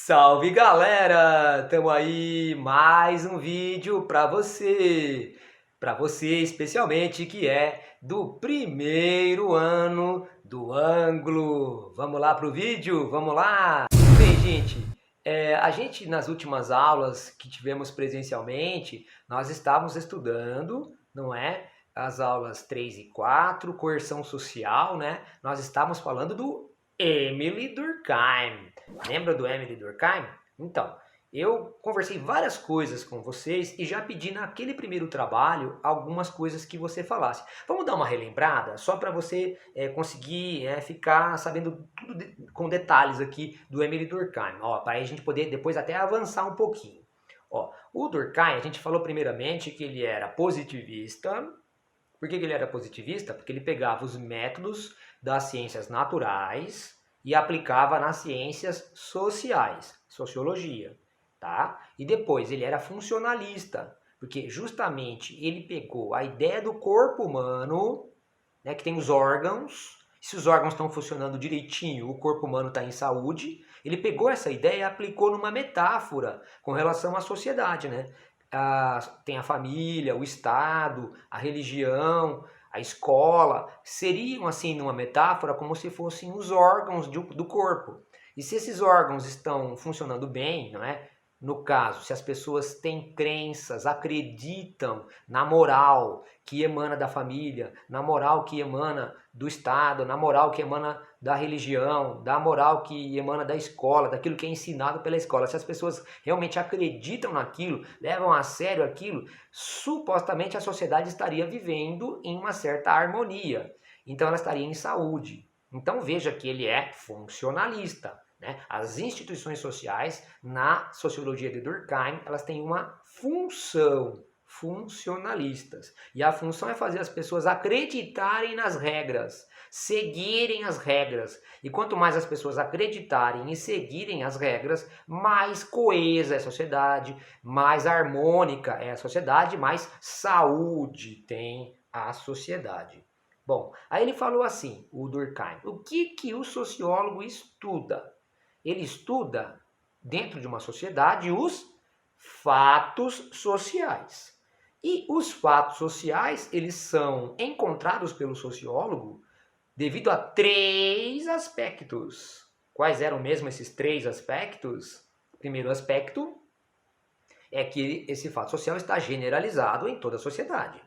Salve galera! Tamo aí mais um vídeo para você especialmente que é do primeiro ano do ângulo. Vamos lá pro vídeo? Vamos lá! Bem, gente, a gente nas últimas aulas que tivemos presencialmente, nós estávamos estudando, não é? As aulas 3 e 4, coerção social, né? Nós estávamos falando do Emile Durkheim. Lembra do Emile Durkheim? Então, eu conversei várias coisas com vocês e já pedi naquele primeiro trabalho algumas coisas que você falasse. Vamos dar uma relembrada só para você conseguir ficar sabendo tudo com detalhes aqui do Emile Durkheim, para a gente poder depois até avançar um pouquinho. O Durkheim, a gente falou primeiramente que ele era positivista. Por que ele era positivista? Porque ele pegava os métodos das ciências naturais e aplicava nas ciências sociais, sociologia, tá? E depois ele era funcionalista, porque justamente ele pegou a ideia do corpo humano, né, que tem os órgãos, se os órgãos estão funcionando direitinho, o corpo humano está em saúde. Ele pegou essa ideia e aplicou numa metáfora com relação à sociedade, né? Tem a família, o Estado, a religião, a escola, seriam assim numa metáfora como se fossem os órgãos do corpo. E se esses órgãos estão funcionando bem, não é? No caso, se as pessoas têm crenças, acreditam na moral que emana da família, na moral que emana do Estado, na moral que emana da religião, da moral que emana da escola, daquilo que é ensinado pela escola. Se as pessoas realmente acreditam naquilo, levam a sério aquilo, supostamente a sociedade estaria vivendo em uma certa harmonia. Então ela estaria em saúde. Então veja que ele é funcionalista. Né? As instituições sociais, na sociologia de Durkheim, elas têm uma função, funcionalistas. E a função é fazer as pessoas acreditarem nas regras, seguirem as regras. E quanto mais as pessoas acreditarem e seguirem as regras, mais coesa é a sociedade, mais harmônica é a sociedade, mais saúde tem a sociedade. Bom, aí ele falou assim, o Durkheim, o que o sociólogo estuda? Ele estuda, dentro de uma sociedade, os fatos sociais. E os fatos sociais, eles são encontrados pelo sociólogo devido a três aspectos. Quais eram mesmo esses três aspectos? O primeiro aspecto é que esse fato social está generalizado em toda a sociedade.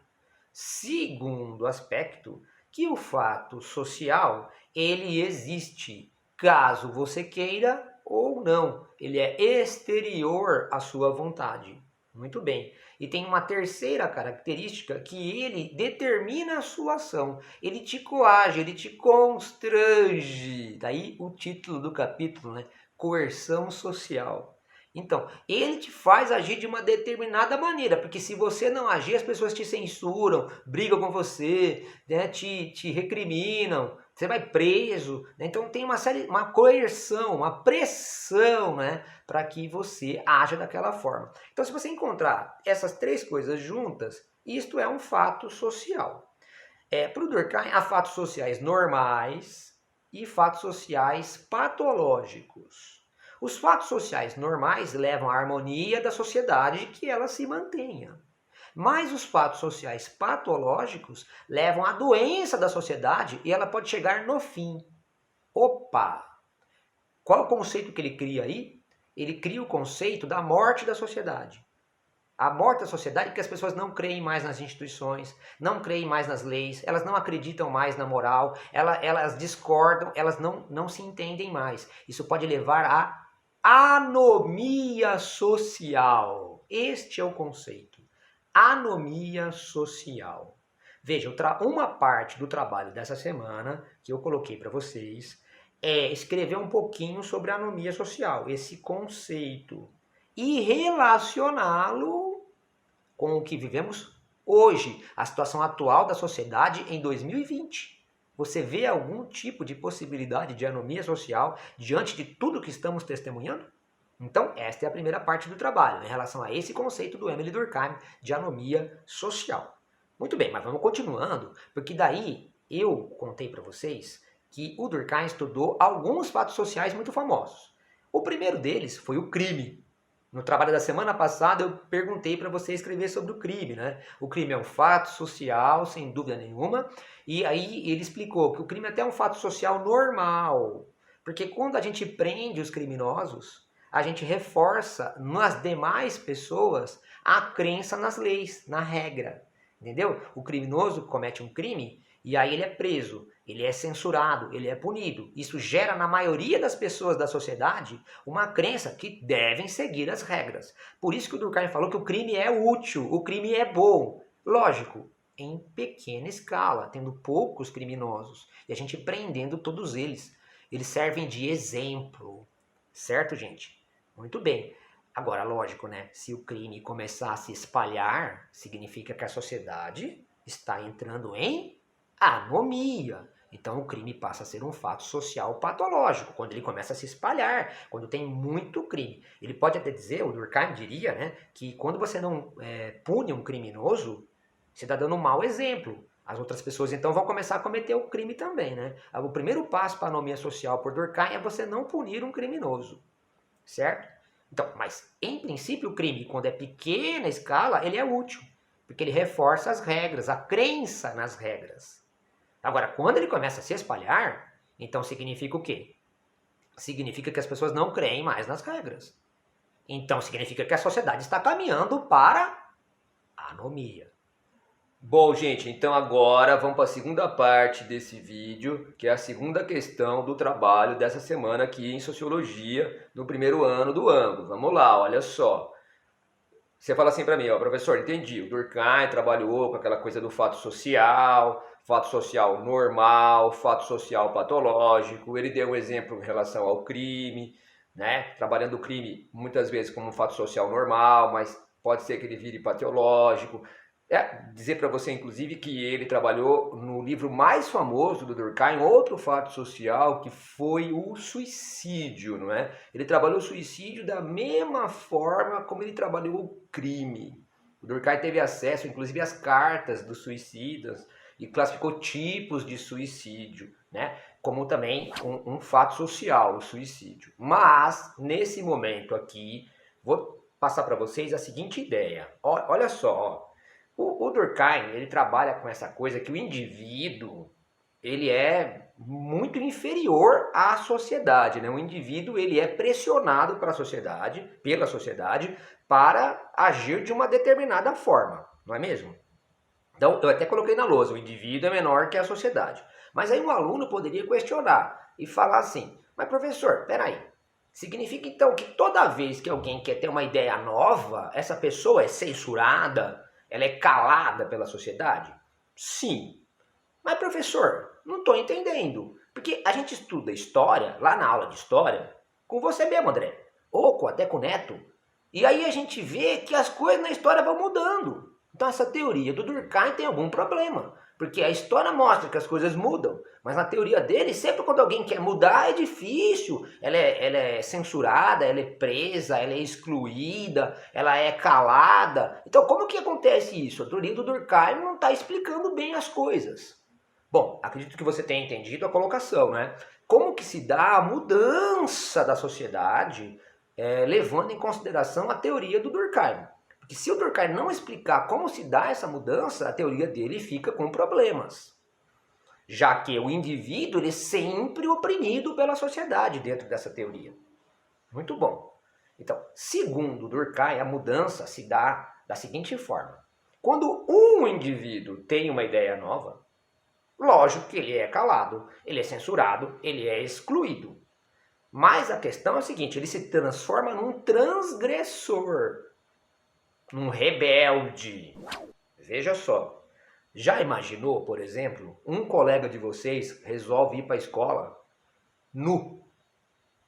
Segundo aspecto, que o fato social, ele existe caso você queira ou não. Ele é exterior à sua vontade. Muito bem. E tem uma terceira característica que ele determina a sua ação. Ele te coage, ele te constrange. Daí o título do capítulo, né? Coerção social. Então, ele te faz agir de uma determinada maneira, porque se você não agir, as pessoas te censuram, brigam com você, né, te recriminam, você vai preso. Né? Então tem uma coerção, uma pressão, né, para que você haja daquela forma. Então se você encontrar essas três coisas juntas, isto é um fato social. Para o Durkheim, há fatos sociais normais e fatos sociais patológicos. Os fatos sociais normais levam à harmonia da sociedade que ela se mantenha. Mas os fatos sociais patológicos levam à doença da sociedade e ela pode chegar no fim. Opa! Qual o conceito que ele cria aí? Ele cria o conceito da morte da sociedade. A morte da sociedade é que as pessoas não creem mais nas instituições, não creem mais nas leis, elas não acreditam mais na moral, elas discordam, elas não se entendem mais. Isso pode levar à anomia social. Este é o conceito. Anomia social. Veja, uma parte do trabalho dessa semana que eu coloquei para vocês é escrever um pouquinho sobre a anomia social, esse conceito, e relacioná-lo com o que vivemos hoje, a situação atual da sociedade em 2020. Você vê algum tipo de possibilidade de anomia social diante de tudo que estamos testemunhando? Então, esta é a primeira parte do trabalho, em relação a esse conceito do Emile Durkheim de anomia social. Muito bem, mas vamos continuando, porque daí eu contei para vocês que o Durkheim estudou alguns fatos sociais muito famosos. O primeiro deles foi o crime. No trabalho da semana passada eu perguntei para você escrever sobre o crime, né? O crime é um fato social, sem dúvida nenhuma, e aí ele explicou que o crime até é um fato social normal, porque quando a gente prende os criminosos, a gente reforça nas demais pessoas a crença nas leis, na regra, entendeu? O criminoso comete um crime e aí ele é preso, ele é censurado, ele é punido. Isso gera na maioria das pessoas da sociedade uma crença que devem seguir as regras. Por isso que o Durkheim falou que o crime é útil, o crime é bom. Lógico, em pequena escala, tendo poucos criminosos e a gente prendendo todos eles. Eles servem de exemplo, certo, gente? Muito bem. Agora, lógico, né? Se o crime começar a se espalhar, significa que a sociedade está entrando em anomia. Então o crime passa a ser um fato social patológico, quando ele começa a se espalhar, quando tem muito crime. Ele pode até dizer, o Durkheim diria, né, que quando você não pune um criminoso, você está dando um mau exemplo. As outras pessoas então vão começar a cometer o crime também, né? O primeiro passo para a anomia social por Durkheim é você não punir um criminoso, certo? Então, mas em princípio o crime, quando é pequena escala, ele é útil, porque ele reforça as regras, a crença nas regras. Agora, quando ele começa a se espalhar, então significa o quê? Significa que as pessoas não creem mais nas regras. Então significa que a sociedade está caminhando para a anomia. Bom, gente, então agora vamos para a segunda parte desse vídeo, que é a segunda questão do trabalho dessa semana aqui em Sociologia, no primeiro ano do ângulo. Vamos lá, olha só. Você fala assim para mim, ó, professor, entendi, o Durkheim trabalhou com aquela coisa do fato social normal, fato social patológico, ele deu um exemplo em relação ao crime, né? Trabalhando o crime muitas vezes como um fato social normal, mas pode ser que ele vire patológico. Dizer para você, inclusive, que ele trabalhou no livro mais famoso do Durkheim, outro fato social, que foi o suicídio, não é? Ele trabalhou o suicídio da mesma forma como ele trabalhou o crime. O Durkheim teve acesso, inclusive, às cartas dos suicidas e classificou tipos de suicídio, né? Como também um fato social, o suicídio. Mas, nesse momento aqui, vou passar para vocês a seguinte ideia. Olha só, ó. O Durkheim, ele trabalha com essa coisa que o indivíduo, ele é muito inferior à sociedade, né? O indivíduo, ele é pressionado pela sociedade, para agir de uma determinada forma, não é mesmo? Então, eu até coloquei na lousa, o indivíduo é menor que a sociedade. Mas aí um aluno poderia questionar e falar assim, mas professor, peraí, significa então que toda vez que alguém quer ter uma ideia nova, essa pessoa é censurada, ela é calada pela sociedade? Sim. Mas professor, não estou entendendo. Porque a gente estuda história, lá na aula de história, com você mesmo, André, ou até com o Neto, e aí a gente vê que as coisas na história vão mudando. Então essa teoria do Durkheim tem algum problema, porque a história mostra que as coisas mudam, mas na teoria dele, sempre quando alguém quer mudar é difícil, ela é censurada, ela é presa, ela é excluída, ela é calada. Então como que acontece isso? A teoria do Durkheim não está explicando bem as coisas. Bom, acredito que você tenha entendido a colocação, né? Como que se dá a mudança da sociedade levando em consideração a teoria do Durkheim? Porque se o Durkheim não explicar como se dá essa mudança, a teoria dele fica com problemas. Já que o indivíduo ele é sempre oprimido pela sociedade dentro dessa teoria. Muito bom. Então, segundo Durkheim, a mudança se dá da seguinte forma. Quando um indivíduo tem uma ideia nova, lógico que ele é calado, ele é censurado, ele é excluído. Mas a questão é a seguinte, ele se transforma num transgressor, num rebelde. Veja só, já imaginou, por exemplo, um colega de vocês resolve ir para a escola nu?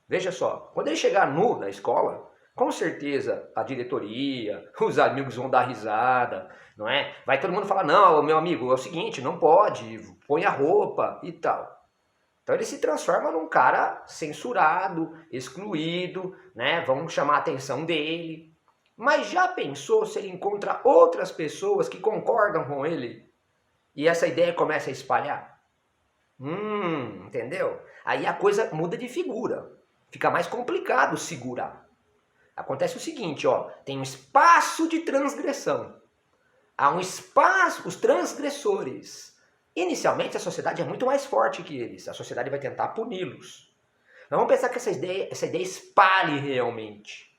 Veja só, quando ele chegar nu na escola, com certeza a diretoria, os amigos vão dar risada, não é? Vai todo mundo falar, não, meu amigo, é o seguinte, não pode, põe a roupa e tal. Então ele se transforma num cara censurado, excluído, né? Vamos chamar a atenção dele. Mas já pensou se ele encontra outras pessoas que concordam com ele e essa ideia começa a espalhar? Entendeu? Aí a coisa muda de figura. Fica mais complicado segurar. Acontece o seguinte, ó, tem um espaço de transgressão. Há um espaço, os transgressores. Inicialmente a sociedade é muito mais forte que eles. A sociedade vai tentar puni-los. Mas vamos pensar que essa ideia espalhe realmente.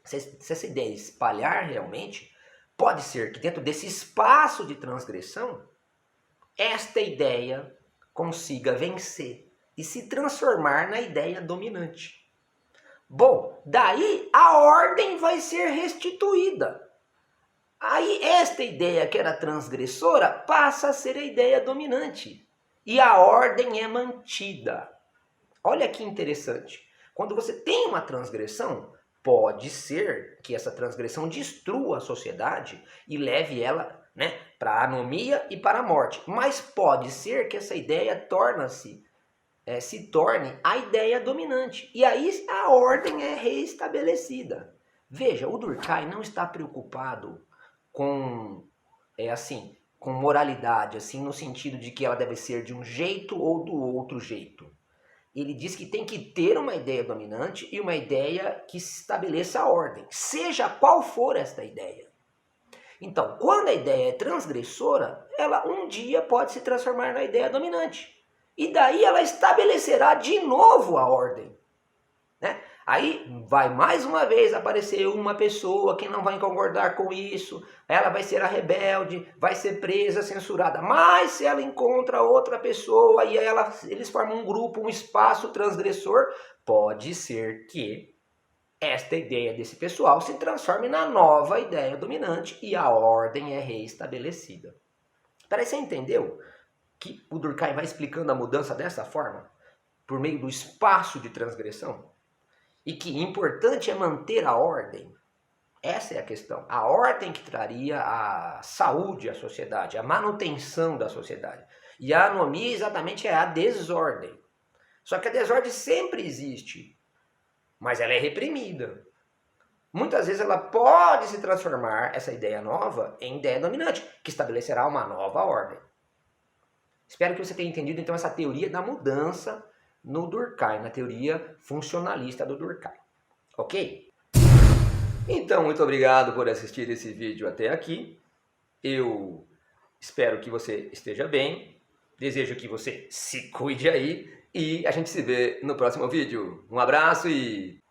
Se essa ideia espalhar realmente, pode ser que dentro desse espaço de transgressão, esta ideia consiga vencer e se transformar na ideia dominante. Bom, daí a ordem vai ser restituída. Aí esta ideia que era transgressora passa a ser a ideia dominante. E a ordem é mantida. Olha que interessante. Quando você tem uma transgressão, pode ser que essa transgressão destrua a sociedade e leve ela, né, para a anomia e para a morte. Mas pode ser que essa ideia se torne a ideia dominante. E aí a ordem é reestabelecida. Veja, o Durkheim não está preocupado com moralidade, assim, no sentido de que ela deve ser de um jeito ou do outro jeito. Ele diz que tem que ter uma ideia dominante e uma ideia que estabeleça a ordem, seja qual for esta ideia. Então, quando a ideia é transgressora, ela um dia pode se transformar na ideia dominante. E daí ela estabelecerá de novo a ordem. Né? Aí vai mais uma vez aparecer uma pessoa que não vai concordar com isso, ela vai ser a rebelde, vai ser presa, censurada. Mas se ela encontra outra pessoa e eles formam um grupo, um espaço transgressor, pode ser que esta ideia desse pessoal se transforme na nova ideia dominante e a ordem é reestabelecida. Peraí, você entendeu que o Durkheim vai explicando a mudança dessa forma? Por meio do espaço de transgressão? E que importante é manter a ordem. Essa é a questão. A ordem que traria a saúde à sociedade, a manutenção da sociedade. E a anomia exatamente é a desordem. Só que a desordem sempre existe, mas ela é reprimida. Muitas vezes ela pode se transformar, essa ideia nova, em ideia dominante, que estabelecerá uma nova ordem. Espero que você tenha entendido então essa teoria da mudança no Durkheim, na teoria funcionalista do Durkheim. Ok? Então, muito obrigado por assistir esse vídeo até aqui. Eu espero que você esteja bem. Desejo que você se cuide aí. E a gente se vê no próximo vídeo. Um abraço e